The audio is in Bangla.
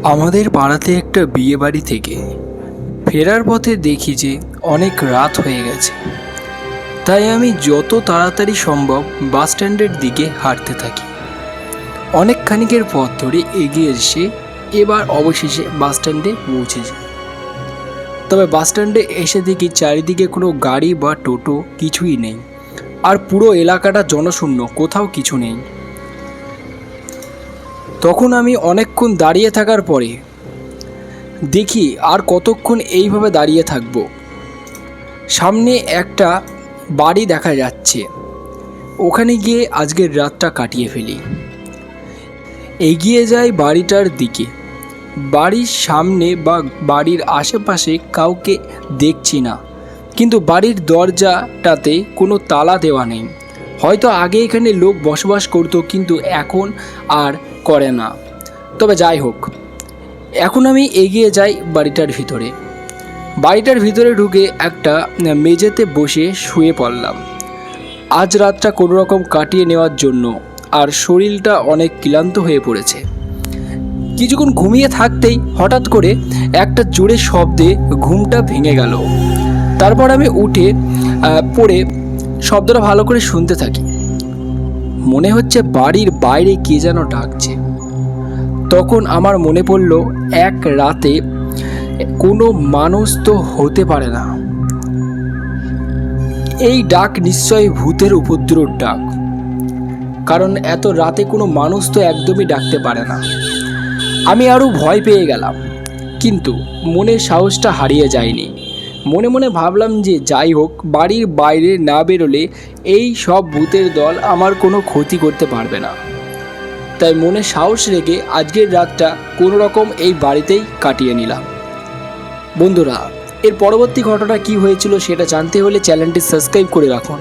আমাদের পাড়াতে একটা বিয়ে বাড়ি থেকে ফেরার পথে দেখি যে অনেক রাত হয়ে গেছে। তাই আমি যত তাড়াতাড়ি সম্ভব বাস স্ট্যান্ডের দিকে হাঁটতে থাকি। অনেক খানিকের পথ ধরে এগিয়ে এসে এবার অবশেষে বাস স্ট্যান্ডে পৌঁছে যাই। তবে বাস স্ট্যান্ডে এসে দেখি চারিদিকে কোনো গাড়ি বা টোটো কিছুই নেই, আর পুরো এলাকাটা জনশূন্য, কোথাও কিছু নেই। তখন আমি অনেকক্ষণ দাঁড়িয়ে থাকার পরে দেখি আর কতক্ষণ এইভাবে দাঁড়িয়ে থাকব। সামনে একটা বাড়ি দেখা যাচ্ছে, ওখানে গিয়ে আজকের রাতটা কাটিয়ে ফেলি। এগিয়ে যাই বাড়িটার দিকে। বাড়ির সামনে বা বাড়ির আশেপাশে কাউকে দেখছি না, কিন্তু বাড়ির দরজাটাতে কোনো তালা দেওয়া নেই। হয়তো আগে এখানে লোক বসবাস করতো, কিন্তু এখন আর করে না। তবে যাই হোক, এখন আমি এগিয়ে যাই বাড়িটার ভিতরে। বাড়িটার ভিতরে ঢুকে একটা মেঝেতে বসে শুয়ে পড়লাম। আজ রাতটা কোনো রকম কাটিয়ে নেওয়ার জন্য, আর শরীরটা অনেক ক্লান্ত হয়ে পড়েছে। কিছুক্ষণ ঘুমিয়ে থাকতেই হঠাৎ করে একটা জোরে শব্দে ঘুমটা ভেঙে গেল। তারপর আমি উঠে পড়ে শব্দটা ভালো করে শুনতে থাকি। মনে হচ্ছে বাড়ির বাইরে কে যেন ডাকছে। তখন আমার মনে পড়ল, এক রাতে কোনো মানুষ তো হতে পারে না, এই ডাক নিশ্চয়ই ভূতের উপদ্রব ডাক, কারণ এত রাতে কোনো মানুষ তো একদমই ডাকতে পারে না। আমি আরও ভয় পেয়ে গেলাম, কিন্তু মনের সাহসটা হারিয়ে যায়নি। মনে মনে ভাবলাম যে যাই হোক, বাড়ির বাইরে না বেরোলে এই সব ভূতের দল আমার কোনো ক্ষতি করতে পারবে না। তাই মনে সাহস রেখে আজকের রাতটা কোনো রকম এই বাড়িতেই কাটিয়ে নিলাম। বন্ধুরা, এর পরবর্তী ঘটনা কী হয়েছিল সেটা জানতে হলে চ্যানেলটি সাবস্ক্রাইব করে রাখুন।